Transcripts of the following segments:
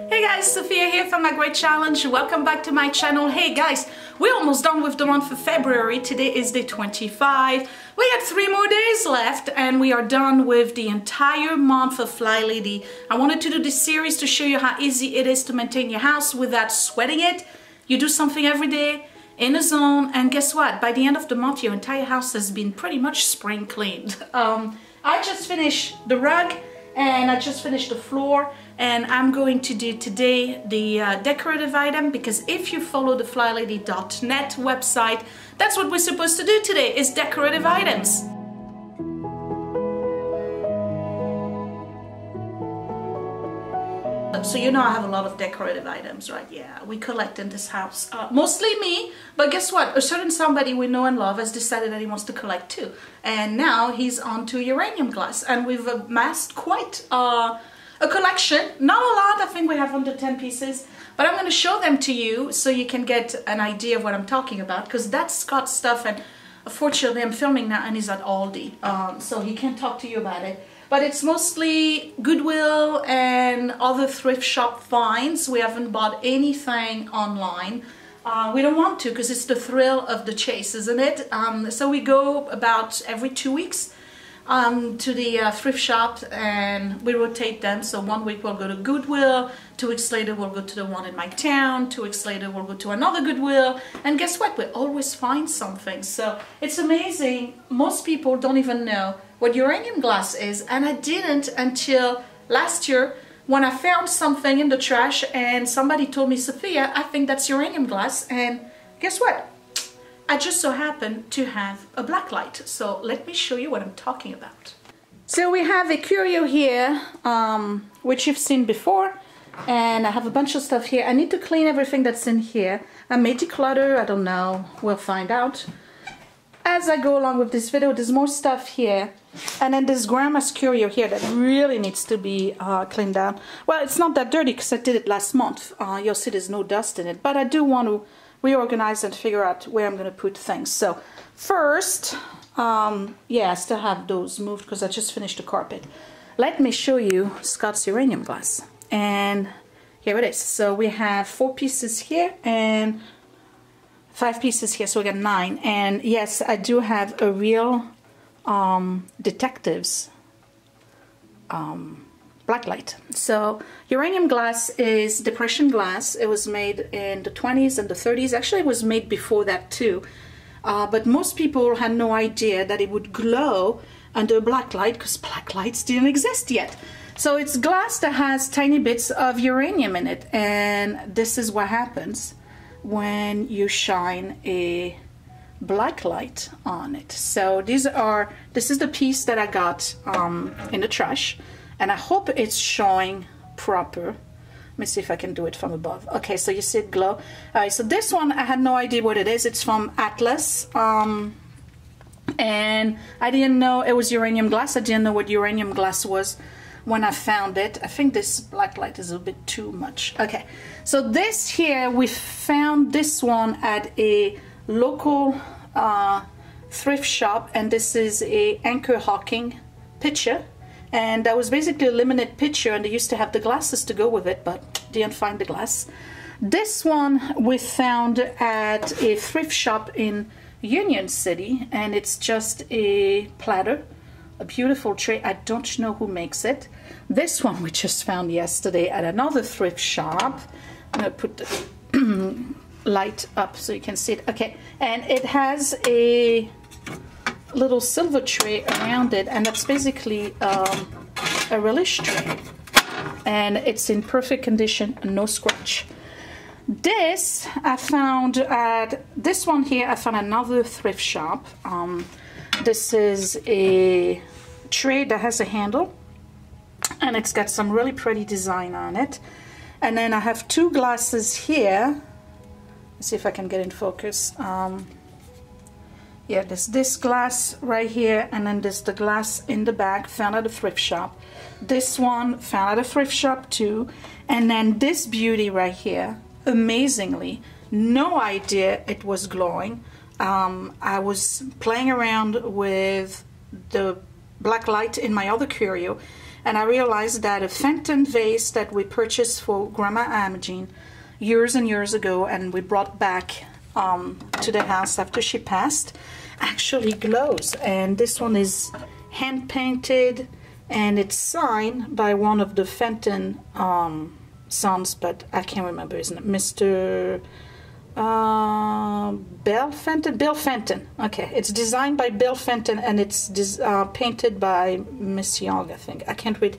Hey guys, Sophia here from My Great Challenge. Welcome back to my channel. Hey guys, we're almost done with the month of February. Today is day 25. We got 3 more days left and we are done with the entire month of FlyLady. I wanted to do this series to show you how easy it is to maintain your house without sweating it. You do something every day in a zone, and guess what? By the end of the month, your entire house has been pretty much spring cleaned. I just finished the rug and I just finished the floor, and I'm going to do today the decorative item, because if you follow the FlyLady.net website, that's what we're supposed to do today, is decorative items. So you know I have a lot of decorative items, right? Yeah, we collect in this house. Mostly me, but guess what? A certain somebody we know and love has decided that he wants to collect too. And now he's on to uranium glass, and we've amassed quite a collection. Not a lot, I think we have under 10 pieces, but I'm going to show them to you so you can get an idea of what I'm talking about, because that's Scott's stuff, and unfortunately I'm filming now and he's at Aldi, so he can't talk to you about it. But it's mostly Goodwill and other thrift shop finds. We haven't bought anything online. We don't want to, because it's the thrill of the chase, isn't it? So we go about every 2 weeks to the thrift shop, and we rotate them. So 1 week we'll go to Goodwill, 2 weeks later we'll go to the one in my town, 2 weeks later we'll go to another Goodwill, and guess what? We always find something. So it's amazing. Most people don't even know what uranium glass is, and I didn't until last year when I found something in the trash and somebody told me, Sophia, I think that's uranium glass, and guess what? I just so happen to have a black light. So let me show you what I'm talking about. So we have a curio here, which you've seen before, and I have a bunch of stuff here. I need to clean everything that's in here. I may declutter, I don't know, we'll find out. As I go along with this video, there's more stuff here. And then this grandma's curio here that really needs to be cleaned down. Well, it's not that dirty because I did it last month. You'll see there's no dust in it. But I do want to reorganize and figure out where I'm going to put things. So first, yeah, I still have those moved because I just finished the carpet. Let me show you Scott's uranium glass. And here it is. So we have 4 pieces here and 5 pieces here, so we got 9. And yes, I do have a real Detectives blacklight. So uranium glass is depression glass. It was made in the 20s and the 30s. Actually, it was made before that too. But most people had no idea that it would glow under black light, because black lights didn't exist yet. So it's glass that has tiny bits of uranium in it, and this is what happens when you shine a black light on it. So this is the piece that I got in the trash, and I hope it's showing proper. Let me see if I can do it from above. Okay, so you see it glow. Alright, so this one I had no idea what it is. It's from Atlas, and I didn't know it was uranium glass. I didn't know what uranium glass was when I found it. I think this black light is a bit too much. Okay, so this here, we found this one at a local thrift shop, and this is a Anchor Hawking picture, and that was basically a limited picture, and they used to have the glasses to go with it, but didn't find the glass. This one we found at a thrift shop in Union City, and it's just a platter, a beautiful tray. I don't know who makes it. This one we just found yesterday at another thrift shop. I'm gonna put the light up so you can see it. Okay, and it has a little silver tray around it, and that's basically a relish tray, and it's in perfect condition, no scratch. This I found at this one here. I found another thrift shop. This is a tray that has a handle, and it's got some really pretty design on it. And then I have 2 glasses here. Let's see if I can get in focus. Yeah, there's this glass right here, and then there's the glass in the back, found at a thrift shop. This one found at a thrift shop too. And then this beauty right here, amazingly, no idea it was glowing. I was playing around with the black light in my other curio, and I realized that a Fenton vase that we purchased for Grandma Imogene years and years ago, and we brought back to the house after she passed, actually glows. And this one is hand painted, and it's signed by one of the Fenton sons, but I can't remember his name. Mr. Bill Fenton. Okay, it's designed by Bill Fenton, and it's painted by Miss Young, I think. I can't read,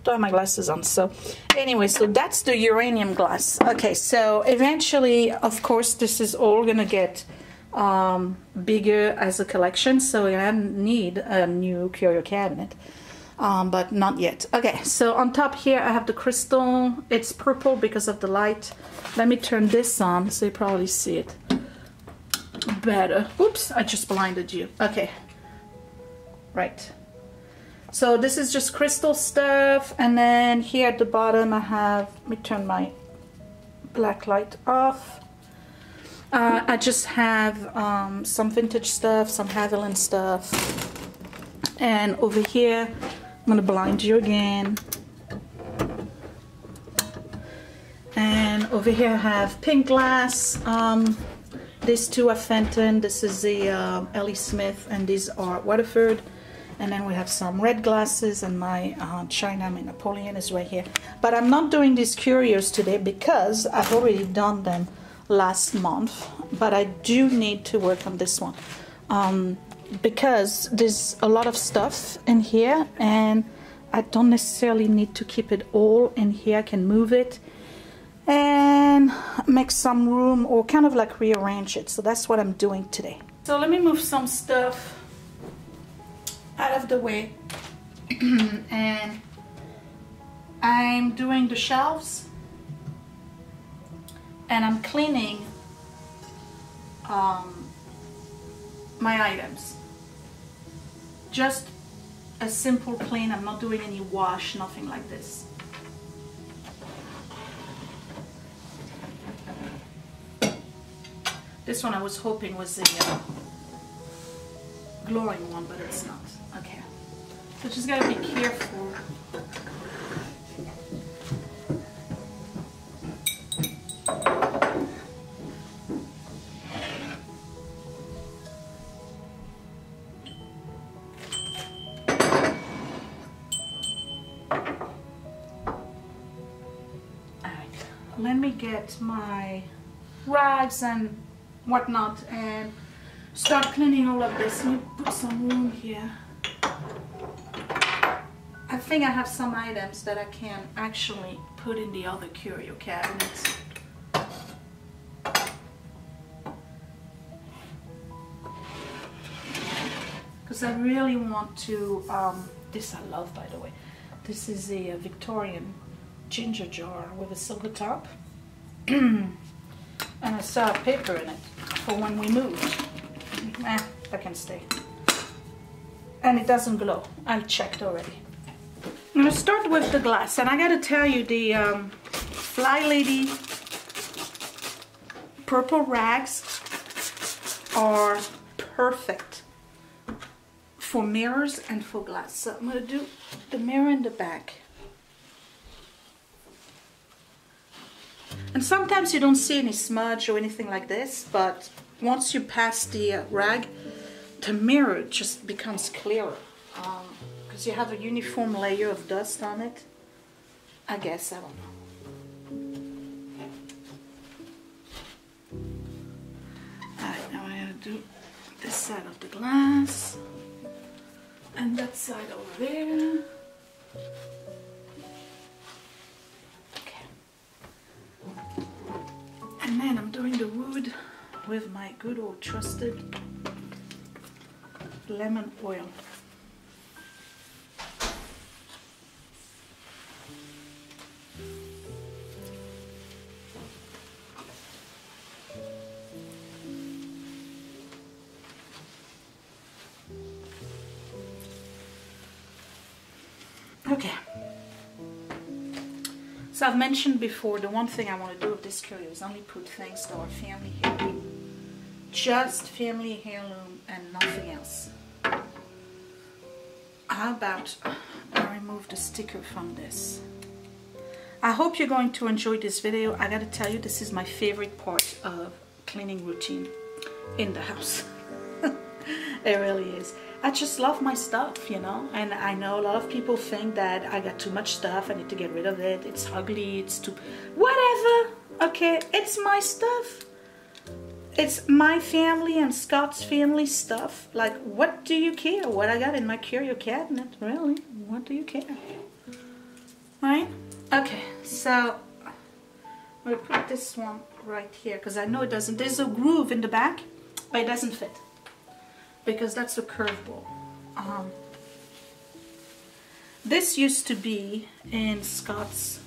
don't have my glasses on. So anyway, so that's the uranium glass. Okay, so eventually, of course, this is all gonna get bigger as a collection, so I need a new curio cabinet. But not yet. Okay, so on top here I have the crystal. It's purple because of the light. Let me turn this on so you probably see it better. Oops, I just blinded you. Okay, right. So this is just crystal stuff, and then here at the bottom I have, let me turn my black light off. I just have some vintage stuff, some Haviland stuff, and over here I'm gonna blind you again. And over here I have pink glass. These two are Fenton. This is the Ellie Smith, and these are Waterford. And then we have some red glasses, and my China, my Napoleon is right here. But I'm not doing these curios today because I've already done them last month. But I do need to work on this one. Because there's a lot of stuff in here, and I don't necessarily need to keep it all in here. I can move it and make some room, or kind of like rearrange it. So that's what I'm doing today. So let me move some stuff out of the way. And I'm doing the shelves, and I'm cleaning my items. Just a simple clean. I'm not doing any wash, nothing like this. This one I was hoping was the glowing one, but it's not. Okay, so just gotta be careful. Let me get my rags and whatnot and start cleaning all of this. Let me put some room here. I think I have some items that I can actually put in the other curio cabinets. Because I really want to, this I love, by the way. This is a Victorian ginger jar with a silver top. And I saw a paper in it for when we move. That can stay. And it doesn't glow. I checked already. I'm gonna start with the glass, and I gotta tell you, the FlyLady purple rags are perfect for mirrors and for glass. So I'm gonna do the mirror in the back. And sometimes you don't see any smudge or anything like this, but once you pass the rag, the mirror just becomes clearer. Because you have a uniform layer of dust on it. I guess, I don't know. Alright, now I gotta do this side of the glass. And that side over there. And then I'm doing the wood with my good old trusted lemon oil. Okay. So I've mentioned before, the one thing I want to do with this curio is only put things that are family heirloom. Just family heirloom and nothing else. how about I remove the sticker from this? I hope you're going to enjoy this video. I gotta tell you, this is my favorite part of cleaning routine in the house. It really is. I just love my stuff, you know, and I know a lot of people think that I got too much stuff, I need to get rid of it, it's ugly, it's too... whatever, okay, it's my stuff. It's my family and Scott's family stuff. Like, what do you care what I got in my curio cabinet? Really, what do you care? Right? Okay, so I'm gonna put this one right here because I know it doesn't. There's a groove in the back, but it doesn't fit because that's a curveball. This used to be in Scott's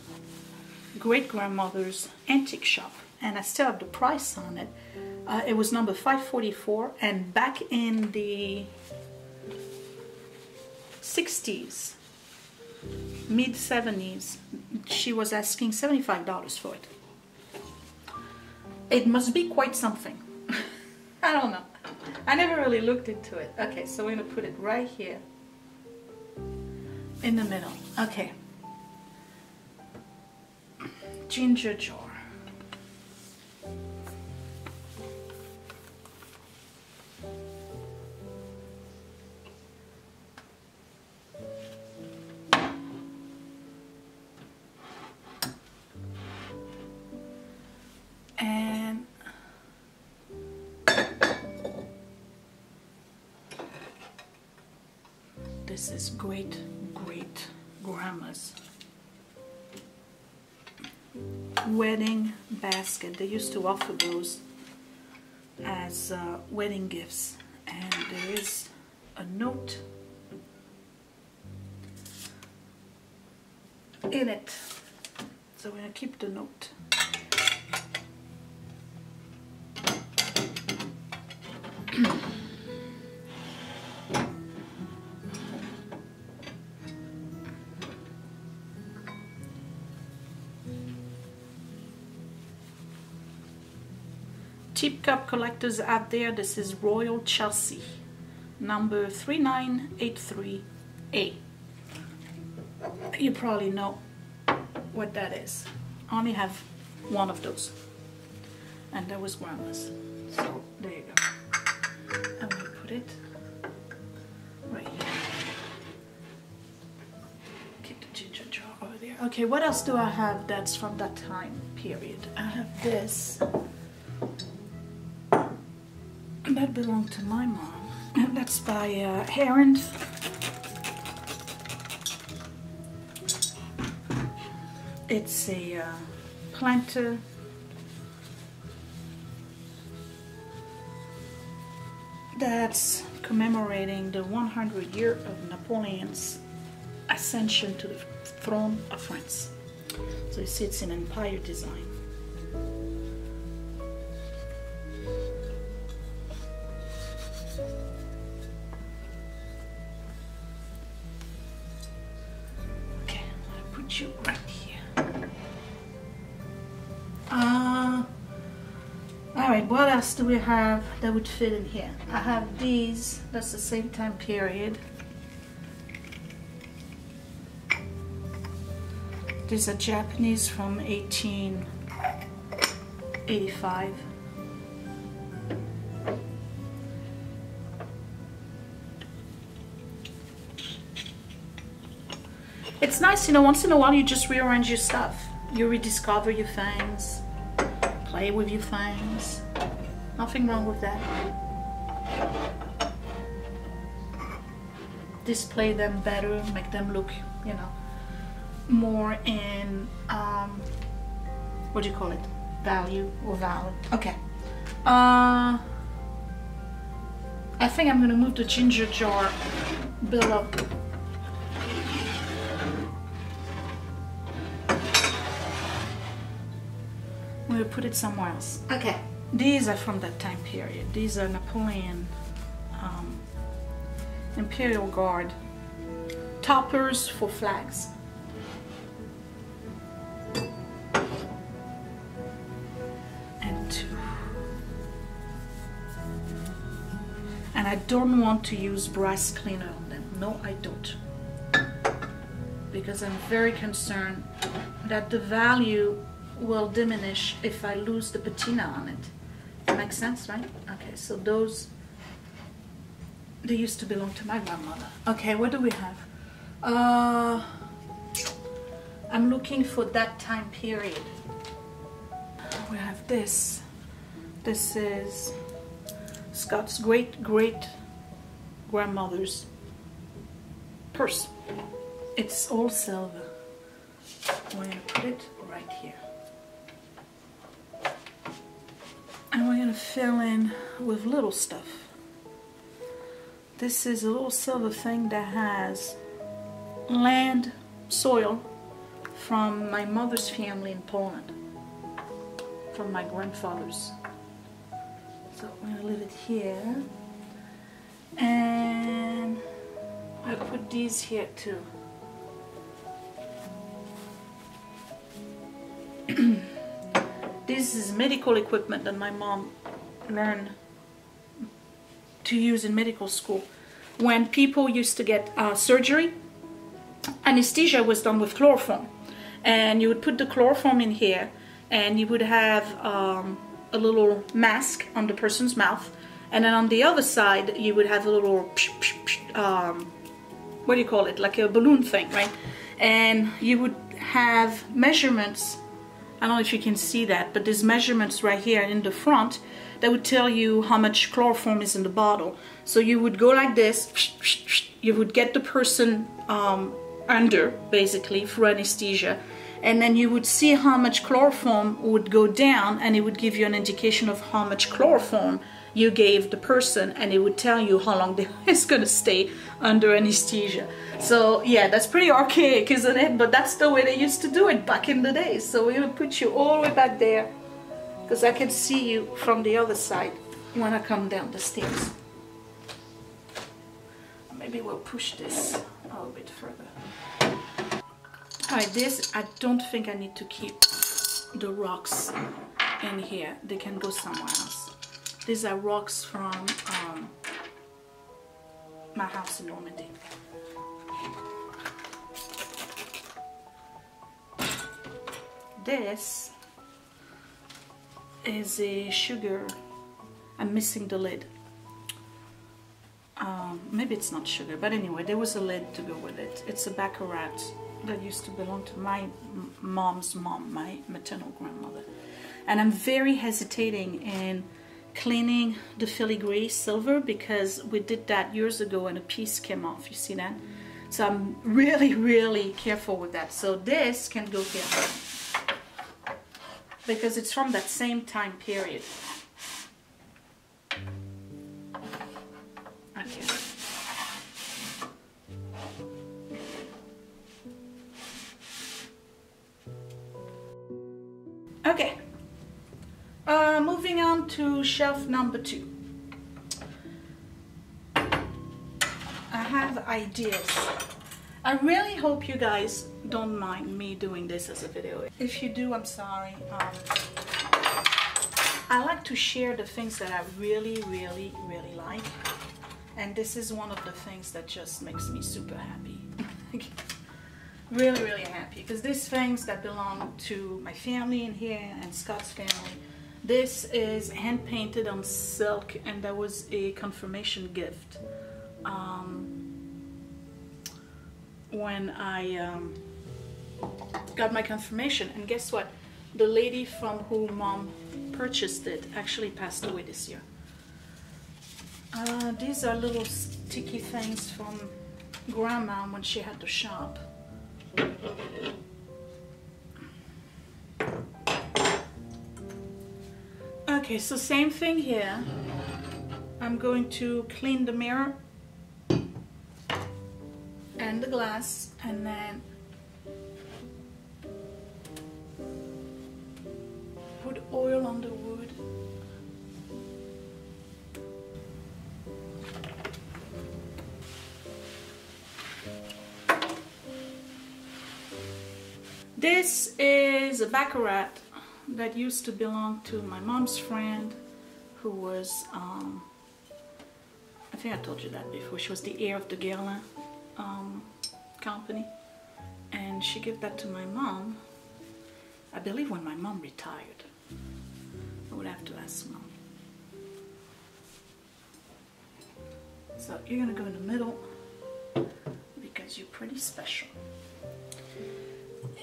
great-grandmother's antique shop, and I still have the price on it. It was number 544, and back in the 60s, mid-70s, she was asking $75 for it. It must be quite something. I don't know. I never really looked into it. Okay, so we're going to put it right here in the middle. Okay. Ginger jar. And this is great grandma's wedding basket. They used to offer those as wedding gifts, and there is a note in it, so we're gonna keep the note. Cheap cup collectors out there, this is Royal Chelsea, number 3983A. You probably know what that is. I only have one of those, and that was grandma's. So there you go. I'm going to put it right here. Keep the ginger jar over there. Okay, what else do I have that's from that time period? I have this. That belonged to my mom, and that's by Heron. It's a planter. That's commemorating the 100 year of Napoleon's ascension to the throne of France. So you see it's an empire design. Okay, I'm gonna put you right here. Alright, what else do we have that would fit in here? I have these, that's the same time period. These are Japanese from 1885. It's nice, you know, once in a while you just rearrange your stuff. You rediscover your things. Play with your things. Nothing wrong with that. Display them better, make them look, you know, more in, what do you call it? Value or valid. Okay. I think I'm gonna move the ginger jar below. We'll put it somewhere else. Okay, these are from that time period. These are Napoleon Imperial Guard toppers for flags. And two. And I don't want to use brass cleaner on them. no, I don't. Because I'm very concerned that the value will diminish if I lose the patina on it. That makes sense, right? Okay, so those, they used to belong to my grandmother. Okay, what do we have? I'm looking for that time period. We have this. This is Scott's great-great-grandmother's purse. It's all silver. We're going to put it right here. And we're going to fill in with little stuff. This is a little silver thing that has land, soil from my mother's family in Poland. From my grandfather's. So we're going to leave it here. And I'll put these here too. This is medical equipment that my mom learned to use in medical school. When people used to get surgery, anesthesia was done with chloroform. And you would put the chloroform in here, and you would have a little mask on the person's mouth. And then on the other side, you would have a little, what do you call it? Like a balloon thing, right? And you would have measurements. I don't know if you can see that, but there's measurements right here in the front that would tell you how much chloroform is in the bottle. So you would go like this, you would get the person under, basically, through anesthesia, and then you would see how much chloroform would go down, and it would give you an indication of how much chloroform you gave the person, and it would tell you how long they is going to stay under anesthesia. So yeah, that's pretty archaic, isn't it? But that's the way they used to do it back in the day. So we're going to put you all the way back there, because I can see you from the other side when I come down the stairs. Maybe we'll push this a little bit further. Alright, this, I don't think I need to keep the rocks in here. They can go somewhere else. These are rocks from my house in Normandy. This is a sugar. I'm missing the lid. Maybe it's not sugar, but anyway, there was a lid to go with it. It's a baccarat that used to belong to my mom's mom, my maternal grandmother. And I'm very hesitating in cleaning the filigree silver, because we did that years ago and a piece came off. You see that? So I'm really, really careful with that. So this can go here, because it's from that same time period. Okay. Okay. Moving on to shelf number 2. I have ideas. I really hope you guys don't mind me doing this as a video. If you do, I'm sorry. I like to share the things that I really, really, really like. And this is one of the things that just makes me super happy. Really, really happy. Because these things that belong to my family in here and Scott's family. This is hand painted on silk, and that was a confirmation gift when I got my confirmation. And guess what? The lady from whom Mom purchased it actually passed away this year. These are little sticky things from Grandma when she had the shop. Okay, so same thing here. I'm going to clean the mirror and the glass, and then put oil on the wood. This is a baccarat that used to belong to my mom's friend, who was, I think I told you that before, she was the heir of the Guerlain company, and she gave that to my mom, I believe when my mom retired. I would have to ask mom. So you're gonna go in the middle because you're pretty special.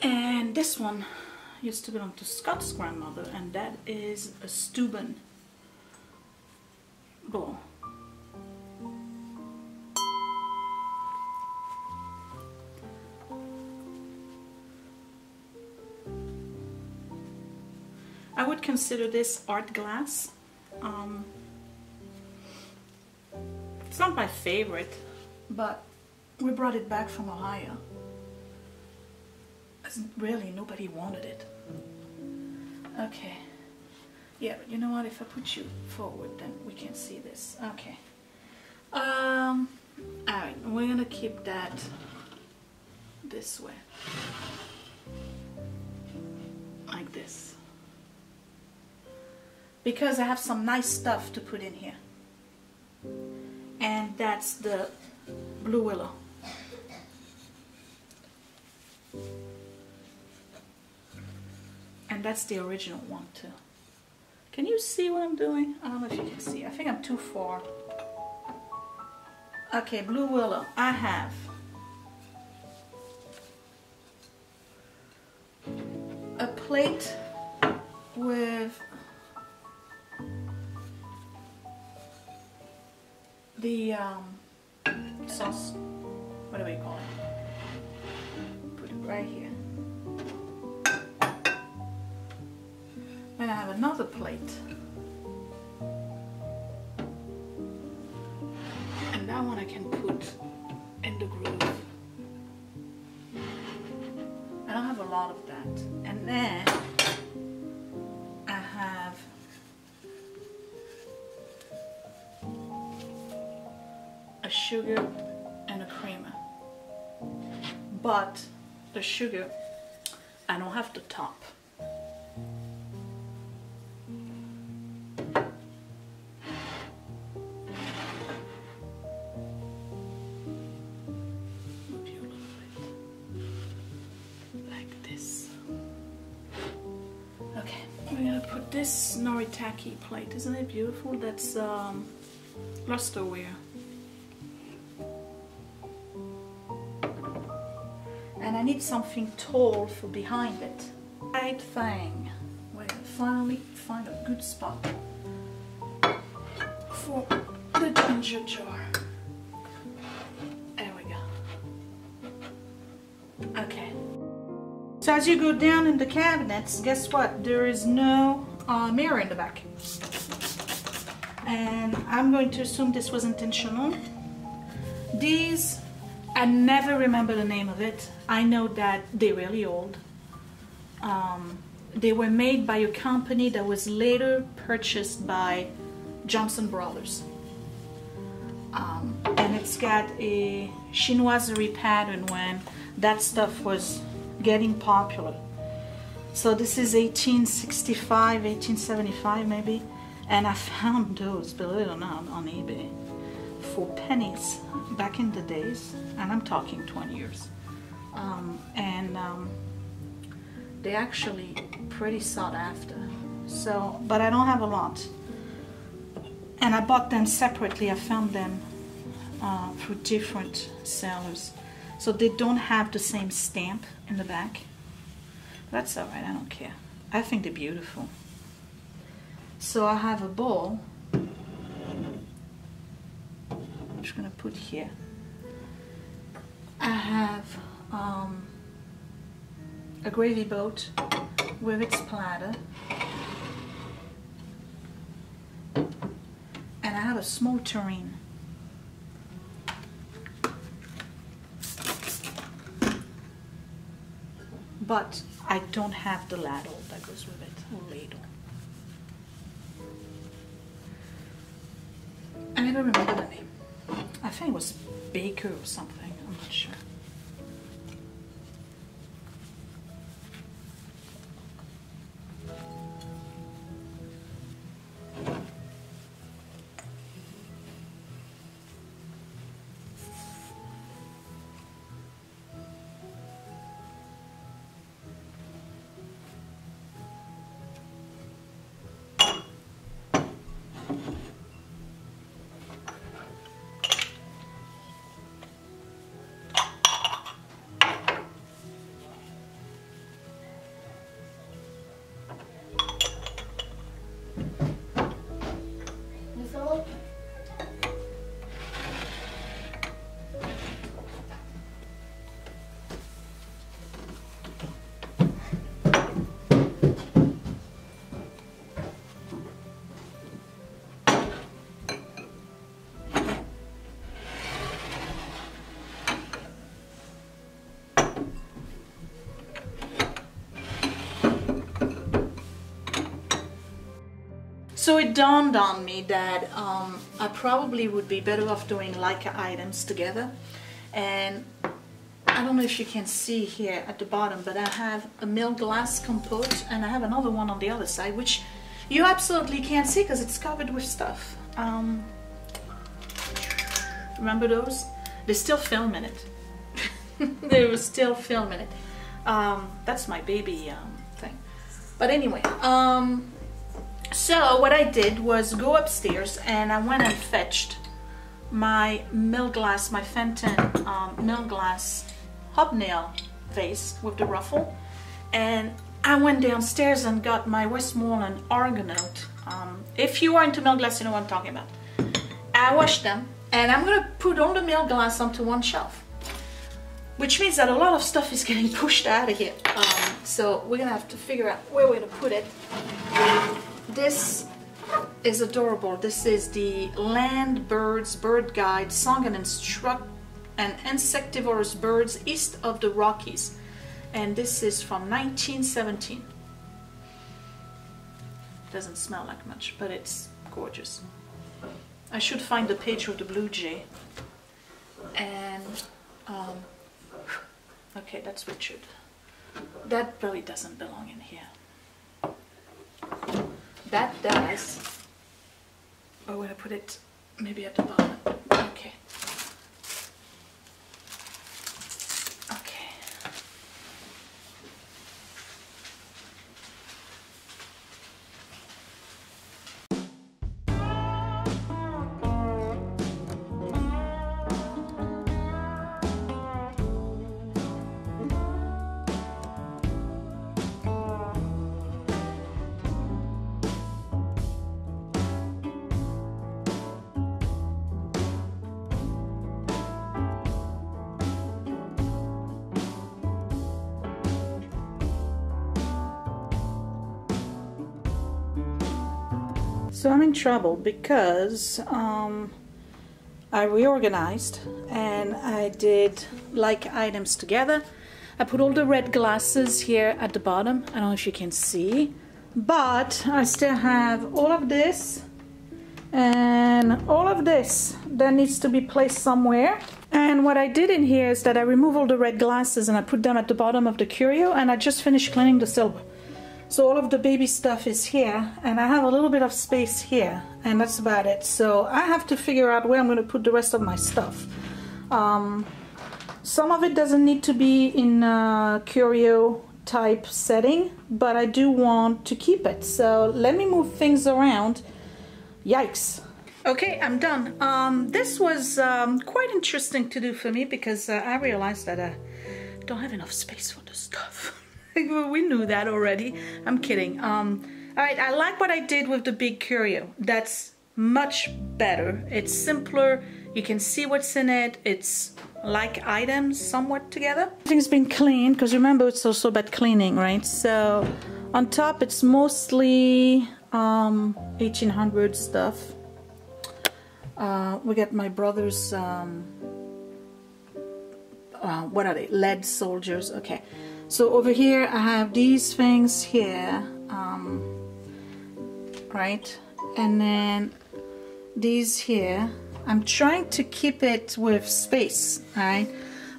And this one used to belong to Scott's grandmother, and that is a Steuben bowl. I would consider this art glass. It's not my favorite, but we brought it back from Ohio. Really, nobody wanted it. Okay. Yeah, but you know what? If I put you forward, then we can see this. Okay. Alright, we're gonna keep that this way. Like this. Because I have some nice stuff to put in here. And that's the blue willow. And that's the original one too. Can you see what I'm doing? I don't know if you can see. I think I'm too far. Okay, blue willow. I have a plate with the sauce. What do we call it? Put it right here. And I have another plate. And that one I can put in the groove. I don't have a lot of that. And then I have a sugar and a creamer. But the sugar, I don't have the top. This Noritake plate, isn't it beautiful? That's lusterware. And I need something tall for behind it. Right thing. We're gonna finally find a good spot for the ginger jar. There we go. Okay. So as you go down in the cabinets, guess what? There is no mirror in the back. And I'm going to assume this was intentional. These, I never remember the name of it. I know that they're really old. They were made by a company that was later purchased by Johnson Brothers. And it's got a chinoiserie pattern when that stuff was getting popular. So this is 1865, 1875 maybe, and I found those, believe it or not, on eBay for pennies back in the days, and I'm talking 20 years. They're actually pretty sought after. So, but I don't have a lot, and I bought them separately. I found them through different sellers. So they don't have the same stamp in the back. That's alright, I don't care. I think they're beautiful. So I have a bowl. I'm just gonna put here. I have a gravy boat with its platter. And I have a small tureen. But I don't have the ladle that goes with it, or ladle. I never remember the name. I think it was Baker or something, I'm not sure. So it dawned on me that I probably would be better off doing Leica items together. And I don't know if you can see here at the bottom, but I have a mill glass compote and I have another one on the other side, which you absolutely can't see because it's covered with stuff. Remember those? They're still filming it. They were still filming it. That's my baby thing. But anyway, so what I did was go upstairs and I went and fetched my mill glass, my Fenton mill glass hobnail vase with the ruffle, and I went downstairs and got my Westmoreland Argonaut. If you are into mill glass, you know what I'm talking about. I washed them and I'm gonna put all the mill glass onto one shelf, which means that a lot of stuff is getting pushed out of here. So we're gonna have to figure out where we're gonna put it. This is adorable. This is the Land Birds Bird Guide, Song and Insectivorous Birds East of the Rockies. And this is from 1917. Doesn't smell like much, but it's gorgeous. I should find the page with the blue jay. And okay, that's Richard. That really doesn't belong in here. That does. Oh, we're gonna put it maybe at the bottom. Okay. Okay. So I'm in trouble because I reorganized and I did like items together. I put all the red glasses here at the bottom. I don't know if you can see, but I still have all of this and all of this that needs to be placed somewhere. And what I did in here is that I removed all the red glasses and I put them at the bottom of the curio, and I just finished cleaning the silver. So all of the baby stuff is here, and I have a little bit of space here, and that's about it. So I have to figure out where I'm going to put the rest of my stuff. Some of it doesn't need to be in a curio type setting, but I do want to keep it. So let me move things around. Yikes. Okay, I'm done. This was quite interesting to do for me because I realized that I don't have enough space for the stuff. We knew that already. I'm kidding. Alright, I like what I did with the big curio. That's much better. It's simpler. You can see what's in it. It's like items somewhat together. Everything's been cleaned because remember it's also about cleaning, right? So on top it's mostly 1800 stuff. We got my brother's what are they? Lead soldiers. Okay. So over here I have these things here, right, and then these here. I'm trying to keep it with space, right?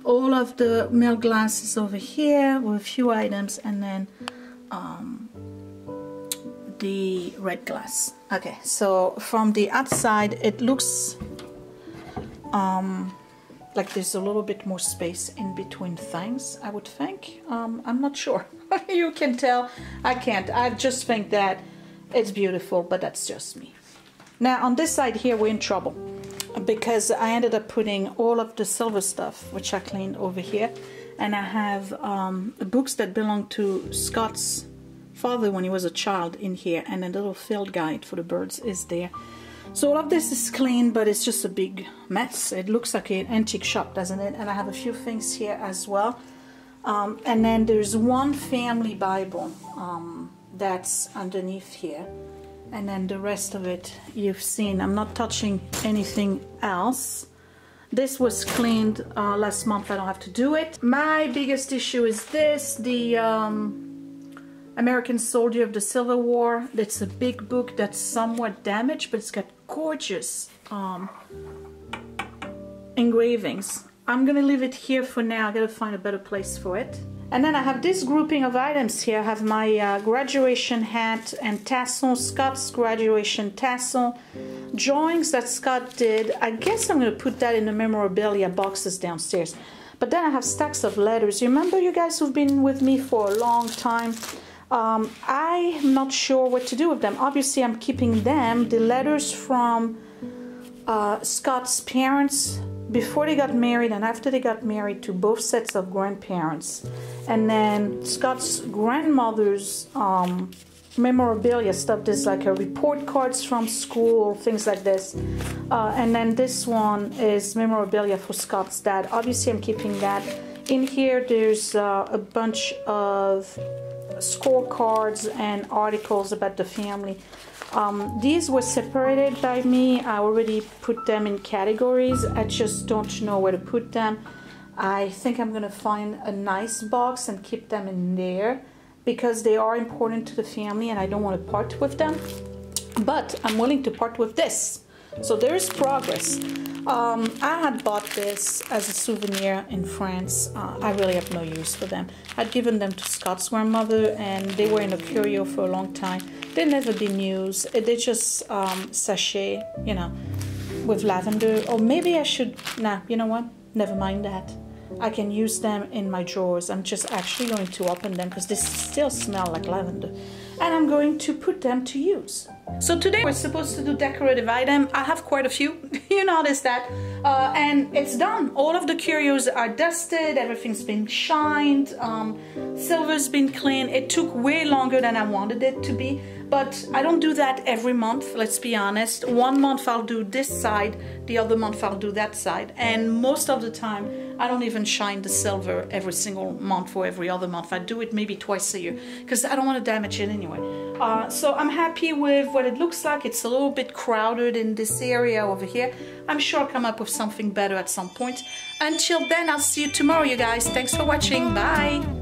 All of the mill glasses over here with a few items, and then the red glass. Okay, so from the outside it looks like there's a little bit more space in between things, I would think. I'm not sure. You can tell. I can't. I just think that it's beautiful, but that's just me. Now on this side here we're in trouble because I ended up putting all of the silver stuff, which I cleaned, over here, and I have books that belong to Scott's father when he was a child in here, and a little field guide for the birds is there. So all of this is clean, but it's just a big mess. It looks like an antique shop, doesn't it? And I have a few things here as well. And then there's one family Bible that's underneath here. And then the rest of it you've seen. I'm not touching anything else. This was cleaned last month. I don't have to do it. My biggest issue is this. American Soldier of the Civil War. It's a big book that's somewhat damaged, but it's got gorgeous engravings. I'm gonna leave it here for now. I gotta find a better place for it. And then I have this grouping of items here. I have my graduation hat and tassel, Scott's graduation tassel, drawings that Scott did. I guess I'm gonna put that in the memorabilia boxes downstairs. But then I have stacks of letters. You remember, you guys who've been with me for a long time, I'm not sure what to do with them. Obviously, I'm keeping them. The letters from Scott's parents before they got married and after they got married to both sets of grandparents. And then Scott's grandmother's memorabilia stuff. There's like a report cards from school, things like this. And then this one is memorabilia for Scott's dad. Obviously, I'm keeping that. In here, there's a bunch of scorecards and articles about the family. These were separated by me. I already put them in categories. I just don't know where to put them. I think I'm gonna find a nice box and keep them in there because they are important to the family and I don't want to part with them. But I'm willing to part with this. So there is progress. I had bought this as a souvenir in France. I really have no use for them. I'd given them to Scott's grandmother and they were in a curio for a long time. They've never been used. They just sachet, you know, with lavender. Or maybe I should, nah, you know what? Never mind that. I can use them in my drawers. I'm just actually going to open them because they still smell like lavender. And I'm going to put them to use. So today we're supposed to do decorative item. I have quite a few, you noticed that. And it's done. All of the curios are dusted, everything's been shined, silver's been cleaned. It took way longer than I wanted it to be, but I don't do that every month, let's be honest. One month I'll do this side, the other month I'll do that side. And most of the time, I don't even shine the silver every single month or every other month. I do it maybe twice a year because I don't want to damage it anyway. So I'm happy with what it looks like. It's a little bit crowded in this area over here. I'm sure I'll come up with something better at some point. Until then, I'll see you tomorrow, you guys. Thanks for watching. Bye.